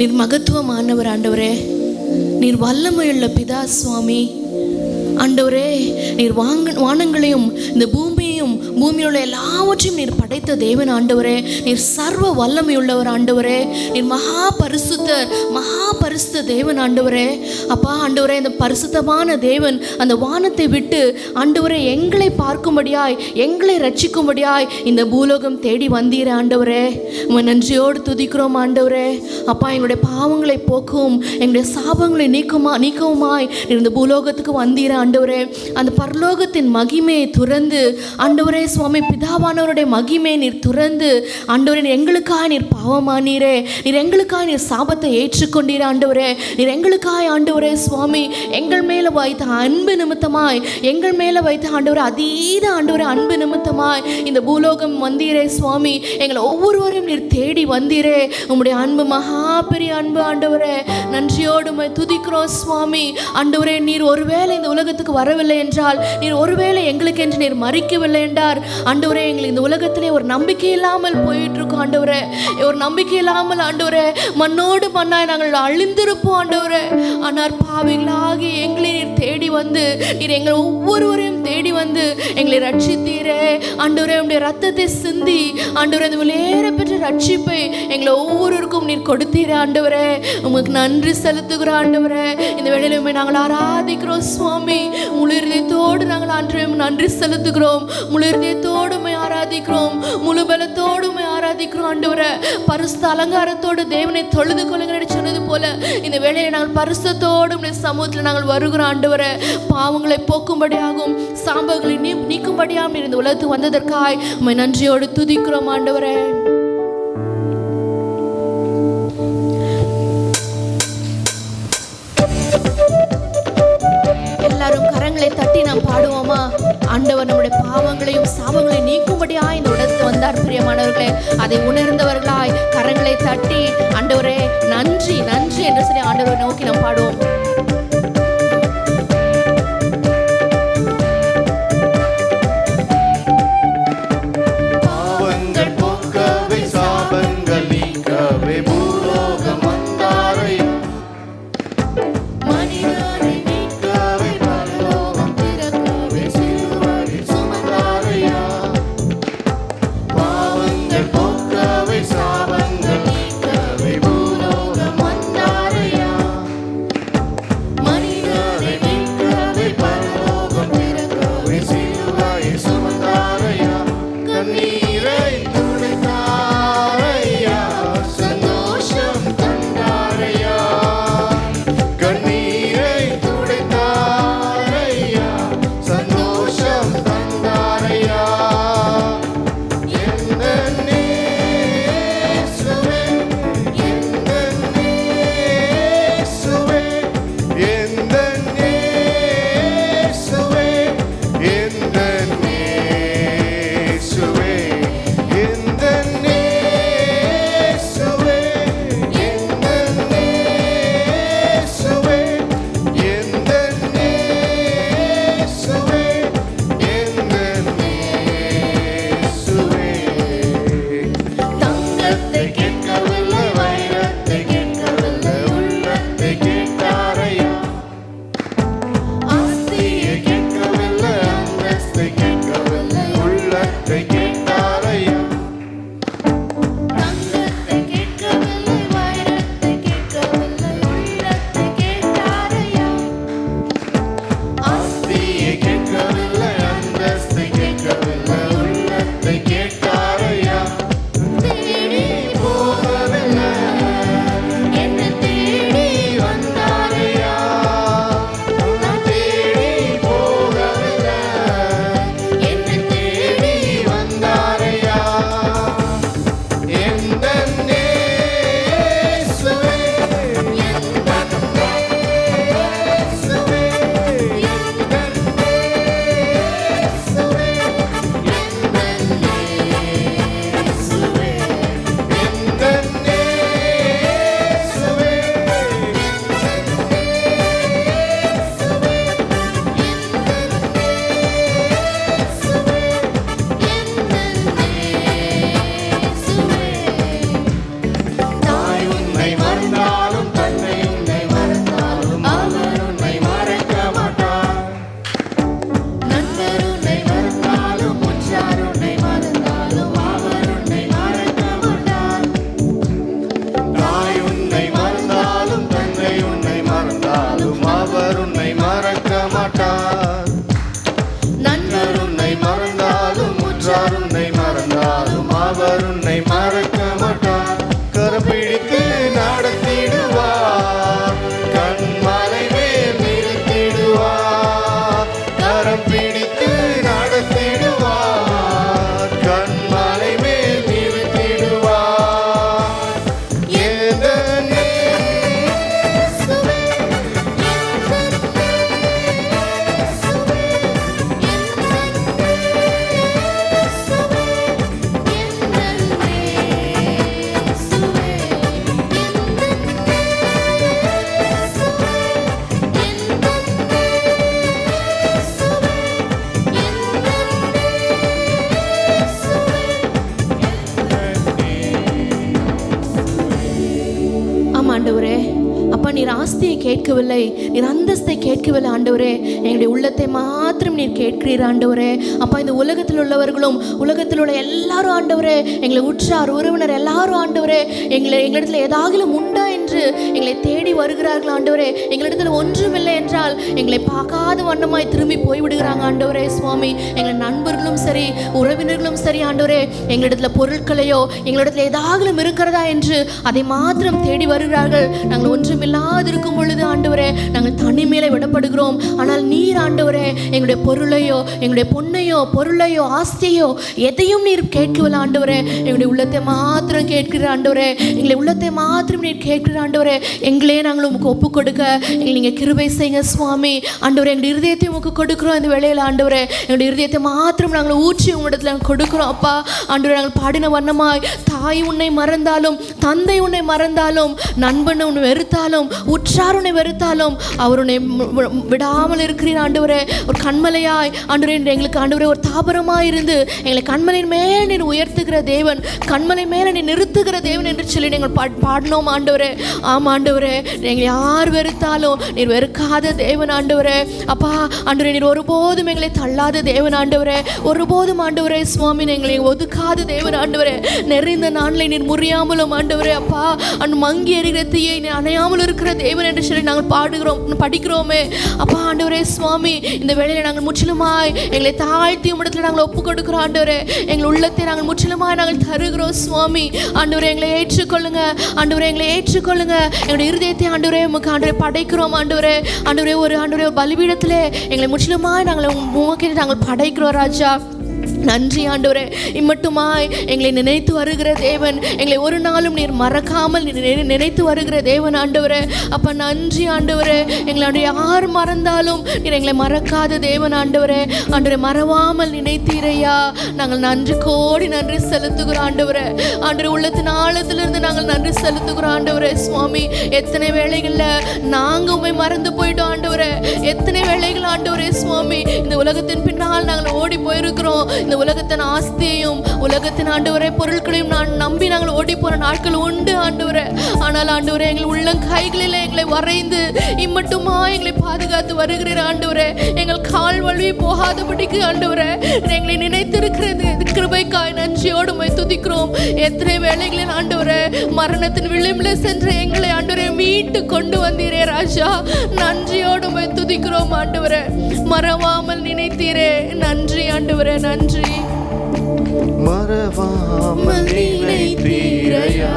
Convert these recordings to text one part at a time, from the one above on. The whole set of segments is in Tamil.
நீர் மகத்துவமானவர் ஆண்டவரே. நீர் வல்லமையுள்ள பிதா சுவாமி. ஆண்டவரே, நீர் வானங்களையும் இந்த பூமியையும் பூமியுள்ள எல்லாவற்றையும் நீர் படைத்த தேவன் ஆண்டவரே. நீர் சர்வ வல்லமையுள்ளவர் ஆண்டவரே. நீர் மகா பரிசுத்த தேவன் ஆண்டவரே. அப்பா ஆண்டவரே, இந்த பரிசுத்தமான தேவன் அந்த வானத்தை விட்டு ஆண்டவரே எங்களை பார்க்கும்படியாய், எங்களை ரட்சிக்கும்படியாய் இந்த பூலோகம் தேடி வந்தீர ஆண்டவரே. உம்மை நன்றியோடு துதிக்கிறோம் ஆண்டவரே. அப்பா, எங்களுடைய பாவங்களை போக்கவும் எங்களுடைய சாபங்களை நீக்கவுமாய் இந்த பூலோகத்துக்கு வந்தீர ஆண்டவரே. அந்த பரலோகத்தின் மகிமையை துறந்து ஆண்டவரே சுவாமி, பிதாவானவருடைய மகிமையை நீர் துறந்து ஆண்டவரே, எங்களுக்காக நீர் பாவமானீரே. நீர் எங்களுக்காக நீர் சாபத்தை ஏற்றுக்கொண்டீர ஆண்டவரே. நீர் எங்களுக்காக ஆண்டவரே சுவாமி, எங்கள் மேலே வைத்த அன்பு நிமித்தமாய், எங்கள் மேலே வைத்த ஆண்டவரே அதீத ஆண்டவரே அன்பு நிமித்தமாய் இந்த பூலோகம் வந்தீரே சுவாமி. எங்களை ஒவ்வொருவரையும் நீர் தேடி வந்தீரே. உம்முடைய அன்பு மகா பெரிய அன்பு ஆண்டவரே. நன்றியோடு துதிக்கிறோம் சுவாமி. ஆண்டவரே, நீர் ஒருவேளை இந்த உலகத்துக்கு வரவில்லை என்றால், நீர் ஒருவேளை எங்களுக்கு என்று நீர் மறிக்கவில்லை என்றார் ஆண்டவரே, எங்களுக்கு இந்த உலகத்திலே ஒரு நம்பிக்கை இல்லாமல் போயிட்டு இருக்கோம் ஆண்டவரே. ஒரு நம்பிக்கை இல்லாமல் ஆண்டவரே மண்ணோடு மண்ணாய் நாங்கள் அழிந்திருப்போம் ஆண்டவரே. ஆனால் பாவிகளாகி எங்களை நீர் தேடி வந்து, நீர் எங்களை ஒவ்வொருவரையும் தேடி வந்து எங்களை ரட்சித்தீரே ஆண்டவரே. உடைய ரத்தத்தை சிந்தி ஆண்டவரே இந்த விலையேற பெற்ற ரட்சிப்பை எங்களை ஒவ்வொருவருக்கும் நீர் கொடுத்தீரே ஆண்டவரே. உங்களுக்கு நன்றி செலுத்துகிறோம் ஆண்டவரே. இந்த வேளையிலுமே நாங்கள் ஆராதிக்கிறோம் சுவாமி. முழு இதயத்தோடு நாங்கள் ஆண்டவரே நன்றி செலுத்துகிறோம். முழு இதயத்தோடு ஆராதிக்கிறோம். முழு பலத்தோடு ஆராதிக்கிறோம் ஆண்டவரே. பரிசுத்த அலங்காரத்தோடு தேவனை தொழுது கொள்ளுங்கள் சொன்னது போல இந்த வேளையில நாங்கள் பரிசுத்தத்தோடு சமூகத்தில் நாங்கள் வருகிறோம் ஆண்டவரே. பாவங்களை போக்கும்படியாகும், சாம்பல்களை நீக்கும்படியாகும் இந்த உலகத்துக்கு வந்ததற்காய் உம்மை நன்றியோடு துதிக்கிறோம் ஆண்டவரே. எல்லாரும் கரங்களை தட்டி நாம் பாடுவோமா? ஆண்டவர் நம்முடைய பாவங்களையும் சாபங்களையும் நீக்கும்படியாய் இந்த உலகத்துக்கு வந்தார். பிரியமானவர்களே, அதை உணர்ந்தவர்களாய் கரங்களை தட்டி ஆண்டவரே நன்றி நன்றி என்று சொல்லி ஆண்டவரை நோக்கி நாம் பாடுவோம். அவர் உன்னை மறக்க மாட்டார். கரம் பிடித்து நடத்திடுவார், கண்மலை மேல் நிறுத்திடுவார். கரம் பிடித்து நடத்திடுவார், கண்மலை மேல் நிறுத்திடுவார். எந்தன் இயேசுவே, ஆமா ஆண்டவரே, அப்பா நீர் ஆஸ்தியை கேட்கவில்லை, நீர் அந்தஸ்தை கேட்கவில்லை ஆண்டவரே. எங்களுடைய உள்ளத்தை மாத்திரம் நீர் கேட்கிறீர் ஆண்டவரே. அப்பா இந்த உலகத்தில் உள்ளவர்களும் உலகத்தில் உள்ள எல்லாரும் ஆண்டவரே, எங்களை உற்றார் உறவினர் எல்லாரும் ஆண்டவரே, எங்களிடத்தில் ஏதாகிலும் உண்டா என்று எங்களை தேடி வருகிறார்கள் ஆண்டவரே. எங்களிடத்தில் ஒன்றுமில்லை என்றால் எங்களை பார்க்காத வண்ணமாய் திரும்பி போய்விடுகிறாங்க ஆண்டவரே. சுவாமி, எங்கள் நண்பர்களும் சரி உறவினர்களும் சரி ஆண்டவரே, எங்களிடத்தில் பொருட்களையோ எங்களிடத்தில் ஏதாகிலும் இருக்கிறதா என்று அதை மாத்திரம் தேடி வருகிறார்கள். நாங்கள் ஒன்றுமில்லாது இருக்கும் பொழுது ஆண்டவரே நாங்கள் தனிமையில விடப்படுகிறோம். ஆனால் நீர் ஆண்டவரே எங்களுடைய பொருளையோ எங்களுடைய பொன்னையோ பொருளையோ ஆஸ்தியோ எதையும் நீர் கேட்கவில்லை ஆண்டவரே. எங்களுடைய உள்ளத்தை மாத்திரம் கேட்கிற ஆண்டவரே, எங்களுடைய உள்ளத்தை மாத்திரம் நீர் கேட்கிற ஆண்டவரே. எங்களே நாங்கள் உமக்கு ஒப்பு கொடுக்க எங்களை நீங்கள் கிருபை செய்யுங்க சுவாமி. ஆண்டவரே எங்களுடைய இருதயத்தை உமக்கு கொடுக்குறோம் இந்த வேளையில் ஆண்டவரே. எங்களுடைய இருதயத்தை மாத்திரம் நாங்கள் ஊற்றி உங்களிடத்தில் கொடுக்குறோம் அப்பா. ஆண்டவரே நாங்கள் பாடின வண்ணமாய் தாய் உன்னை மறந்தாலும் தந்தை உன்னை மறந்தாலும் நண்பன் உன்னை வெறுத்தாலும் உற்றார் உன்னை வெறுத்தாலும் அவர் உன்னை விடாமல் இருக்கிறீர் ஆண்டவரே. ஒரு கண்மலையாய் ஆண்டவரே எங்களுக்கு ஆண்டவரே ஒரு தாபரமாய் இருந்து எங்களை கண்மலையின் மேலே நீர் உயர்த்துகிற தேவன், கண்மலை மேலே நீ நிறுத்துகிற தேவன் என்று சொல்லி நீங்கள் பாடினோம் ஆண்டவரே. ஆமாம் ஆண்டவரே, எங்களை யார் வெறுத்தாலும் நீர் வெறுக்காத தேவன் ஆண்டவரே. அப்பா ஆண்டவரே நீர் ஒருபோதும் எங்களை தள்ளாத தேவன் ஆண்டவரே. ஒருபோதும் ஆண்டவரே சுவாமி எங்களை ஒதுக்காத தேவன் ஆண்டவரே. நிறைந்த நாளில் நீர் முறியாமலும் ஆண்டவரே அப்பா அன்று மங்கி எறிகிற தீயை நீர் அணையாமல் இருக்கிற தேவன் என்று சொல்லி நாங்கள் படிக்கிறோமே அப்பா. ஆண்டவரே சுவாமி, இந்த வேளையில் நாங்கள் முற்றிலுமாய் எங்களை தாழ்த்தி உம்மிடத்தில் நாங்கள் ஒப்பு கொடுக்கிறோம் ஆண்டவரே. எங்கள் உள்ளத்தை நாங்கள் முற்றிலுமாய் நாங்கள் தருகிறோம் சுவாமி. ஆண்டவரே எங்களை ஏற்றுக்கொள்ளுங்க ஆண்டவரே, எங்களை ஏற்றுக்கொள்ளுங்க. எங்களுடைய இருதயத்தை ஆண்டவரே உமக்கு ஆண்டவரே படைக்கிறோம் ஆண்டவரே. ஆண்டவரே ஒரு பலிபீடத்திலே எங்களை முற்றிலுமாய் நாங்கள் உமக்கு நாங்கள் படைக்கிறோம் ராஜா. நன்றி ஆண்டவரே, இம்மட்டுமாய் எங்களை நினைத்து வருகிற தேவன், எங்களை ஒரு நாளும் நீர் மறக்காமல் நினைத்து வருகிற தேவன் ஆண்டவரே. அப்போ நன்றி ஆண்டவரே. எங்களை யார் மறந்தாலும் நீர் எங்களை மறக்காத தேவன் ஆண்டவரே. ஆண்டவரே மறவாமல் நினைத்தீரையா, நாங்கள் நன்றி கோடி நன்றி செலுத்துகிறோம் ஆண்டவரே. ஆண்டவரே உள்ளத்தின் ஆழத்திலிருந்து நாங்கள் நன்றி செலுத்துகிறோம் ஆண்டவரே. சுவாமி, எத்தனை வேளைகளில் நாங்கள் உண்மை மறந்து போயிட்டோம் ஆண்டவரே. எத்தனை வேளைகள் ஆண்டவரே சுவாமி இந்த உலகத்தின் பின்னால் நாங்கள் ஓடி போயிருக்கிறோம். இந்த உலகத்தின் ஆஸ்தியையும் உலகத்தின் ஆண்டவரே பொருட்களையும் நான் நம்பி நாங்கள் ஓடி போற நாட்கள் உண்டு ஆண்டவரே. ஆனால் ஆண்டவரே எங்கள் உள்ளம் கைகளில் எங்களை வரைந்து இம்மட்டுமா எங்களை பாதுகாத்து வருகிறீர் ஆண்டவரே. எங்கள் கால் வழி போகாதபடிக்கு ஆண்டவரே எங்களை நினைத்திருக்கிறது கிருபைக்காய் நன்றியோடு துதிக்கிறோம். எத்தனை வேளைகளில் ஆண்டவரே மரணத்தின் விளிம்பில் சென்ற எங்களை ஆண்டவரே மீட்டு கொண்டு வந்தீரே ராஜா. நன்றியோடு துதிக்கிறோம் ஆண்டவரே. மறவாமல் நினைத்தீரே, நன்றி ஆண்டவரே, நன்றி. மறவாமல் நினைத்தீரையா,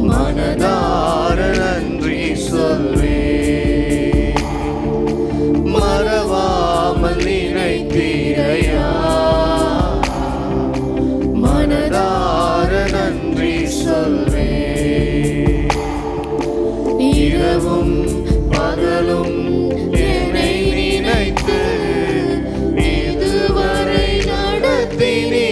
மனதார நன்றி சொல்வே. மறவாமல் நினைத்தீரையா, மனதார நன்றி சொல்வே. இரவும் பகலும் என்னை நினைத்து இதுவரை நடத்தினீ.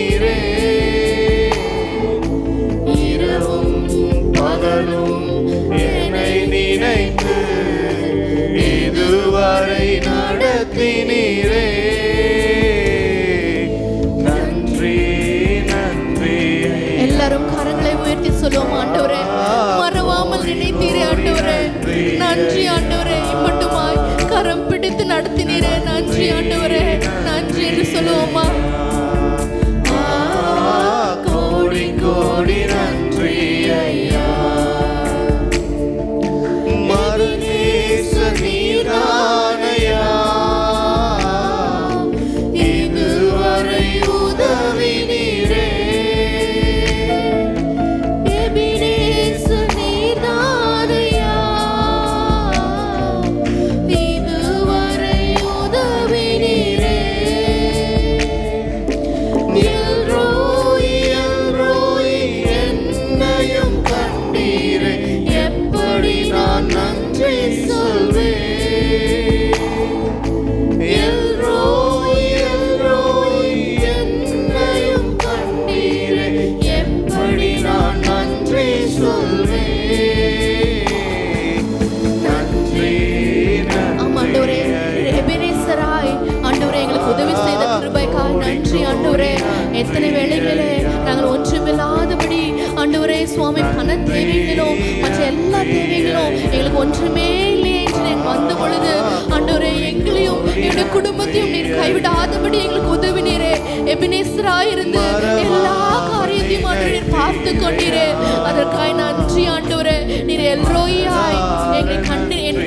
எத்தனை வேளைகளிலே நாங்கள் ஒன்றுமில்லாதபடி ஆண்டவரே சுவாமி பண தேவைகளும் மற்ற எல்லா தேவைகளும் எங்களுக்கு ஒன்றுமே இல்லையே என்று நீர் வந்த பொழுது ஆண்டவரே எங்களையும் எங்களுடைய குடும்பத்தையும் நீர் கைவிடாதபடி எங்களுக்கு உதவினீரே. எபினேசராயிருந்து எல்லா காரியத்தையும் ஆண்டவரே நீர் பார்த்து கொண்டீரே. அதற்காய் நன்றி ஆண்டவரே. நீர் எல்ரோயாய் எங்களை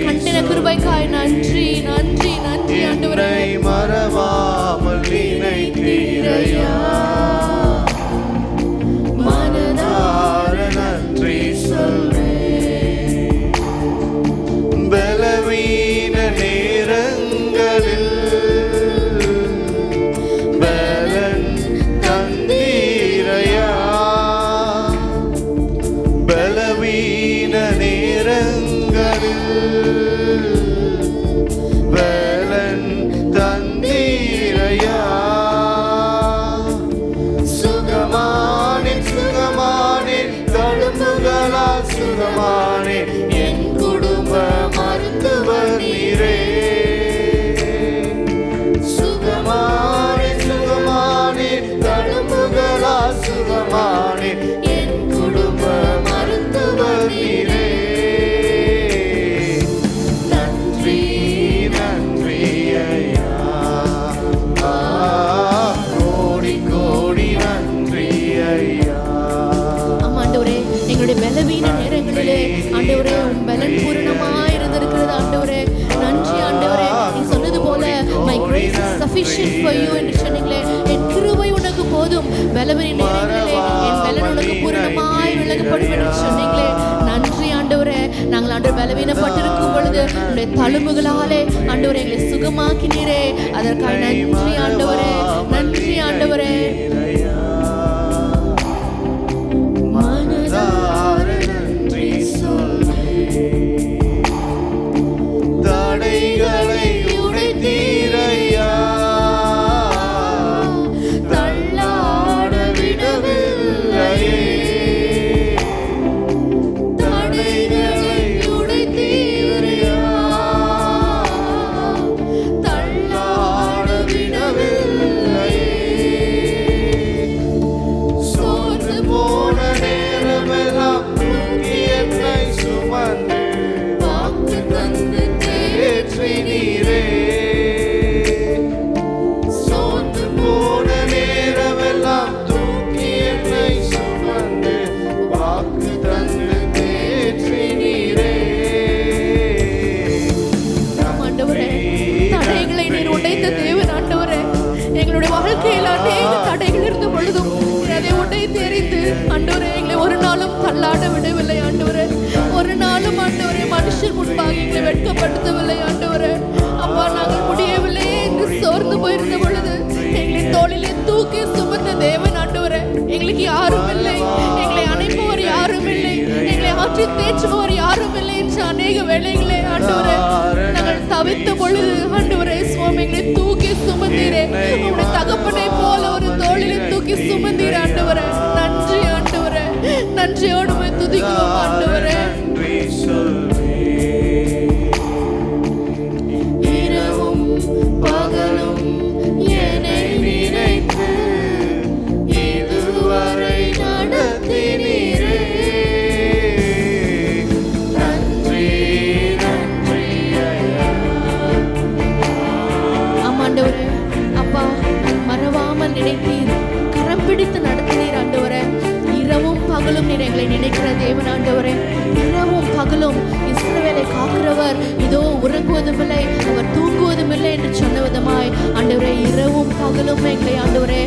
கண்டின கிருபைக்காய் நன்றி நன்றி நன்றி ஆண்டவரே. மறவாமல் நினைத்தீரையா, மனதார நன்றி சொல்வேன். பலவீன நேரங்களில் பலன் தந்தீரையா, பலவீன நேரங்களில் பலன் தந்தீரையா. சுகமானேன் சுகமானேன் தழும்புகளால் சுகமானேன், என் குடும்ப மருத்துவர் நீரே. சுகமானேன் சுகமானேன் தழும்புகளால் சுகமானேன், என் குடும்ப மருத்துவர் நீரே. நன்றி நன்றி ஐயா, கோடி கோடி நன்றி ஐயா. ஆமா ஆண்டவரே, எங்களுடைய பலவீன நேரங்களிலே ஆண்டவரே உம் பலன் பூரணமாய் இருந்திருக்கிறது ஆண்டவரே. நன்றி ஆண்டவரே. நீ சொன்னது போல my grace is sufficient for you என்று சொன்னீங்களே. என் கிருபை உனக்கு போதும், பலவீன நேரங்களிலே என் பலன் உனக்கு பூரணமாய் விளங்கப்படும் என்று சொன்னீங்களே. நன்றி ஆண்டவரே. நாங்கள் ஆண்டவர் பலவீனப்பட்டிருக்கும் பொழுது உங்களுடைய தழும்புகளாலே ஆண்டவரே எங்களை சுகமாக்கினீரே. அதற்காக நன்றி ஆண்டவரே, நன்றி ஆண்டவரே. மனதார நன்றி சொல்வேன். தடைகளை உடைத்தீரையா, தள்ளாட விடவில்லையே. தடைகளை உடைத்தீரையா, தள்ளாட விடவில்லையே. சோர்ந்து போன நேரமெல்லாம் தூக்கி என்னை சுமந்து வாக்கு தந்து தேற்றினீரே. சோர்ந்து போன நேரமெல்லாம் தூக்கி என்னை சுமந்து வாக்கு தந்து தேற்றினீரே. ஆண்டவரே, தடைகளை நீர் உடைத்த தேவன் ஆண்டவரே. எங்களுடைய வாழ்க்கையில் அநேக தடைகள் இருந்த பொழுதும் நீர் அதை உடைத்து எறிந்து ஆண்டவரே எங்களை ஒரு நாளும் தள்ளாட விடவில்லை ஆண்டவரே. ஒரு நாளும் ஆண்டவரே மனுஷர் முன்பாக எங்களை வெட்கப்படுத்தவில்லை ஆண்டவரே. அப்பா, நாங்கள் முடியவில்லை என்று சோர்ந்து போயிருந்த பொழுது எங்களை தோளிலே தூக்கி சுமந்த தேவன் ஆண்டவரே. எங்களுக்கு யாரும் இல்லை, எங்களை அணைப்பவர் யாரும் இல்லை, எங்களை ஆற்றி தேற்றுபவர் யாரும் இல்லை என்று அநேக வேளைகளே ஆண்டவரே நாங்கள் தவித்த பொழுது ஆண்டவரே சுவாமி எங்களை தூக்கி சுமந்தீரே. உங்களுடைய தகப்பனை போல ஒரு தோளிலே தூக்கி சுமந்தீரே ஆண்டவரே. நன்றி ஆண்டவரே. நன்றியோடு போய் துதிக்கிறோம் ஆண்டவரே. நன்றி சொல்வேன். இரவும் பகலும் என்னை நினைத்து இதுவரை நடத்தினீரே. நன்றி நன்றி ஐயா. ஆமாண்டவரே, அப்பா மறவாமல் நினைத்தீர், கரம் பிடித்து நடத்தினீர் ஆண்டவரே. இரவும் பகலும் நீர் எங்களை நினைக்கிற தேவன் ஆண்டவரே. இரவும் பகலும் இஸ்ரவேலை காக்கிறவர் இதோ உறங்குவதும் இல்லை, அவர் தூங்குவதும் இல்லை என்று சொன்ன விதமாய் ஆண்டவரே இரவும் பகலும் எங்களை ஆண்டவரே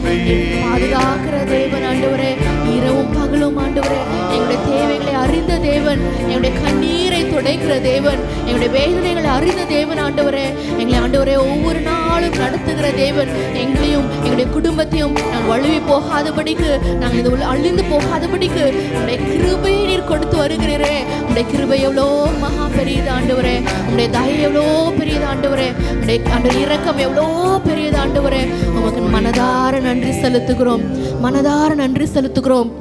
பாதுகாக்கிற தேவன் ஆண்டவரே. இரவும் பகலும் ஆண்டவரே எங்களுடைய தேவைகளை அறிந்த தேவன், எங்களுடைய கண்ணீரை துடைக்கிற தேவன், எங்களுடைய வேதனைகளை அறிந்த தேவன் ஆண்டவரே. எங்களை ஆண்டவரே ஒவ்வொரு நாளும் நடத்துகிற தேவன். எங்களையும் எங்களுடைய குடும்பத்தையும் நாங்கள் வழுவி போகாதபடிக்கு, நாங்கள் இது அழிந்து போகாதபடிக்கு உங்களுடைய கிருபையை நீர் கொடுத்து வருகிறீரே. உங்களுடைய கிருபை எவ்வளோ மகா பெரியது ஆண்டவரே. உங்களுடைய தயை எவ்வளோ பெரியது ஆண்டவரே. உங்களுடைய ஆண்டவர் இரக்கம் எவ்வளோ பெரியது ஆண்டவரே. உமக்கு மனதார நன்றி செலுத்துகிறோம், மனதார நன்றி செலுத்துகிறோம்.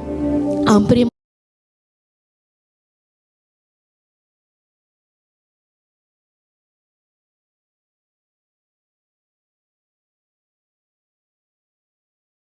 பிரியம்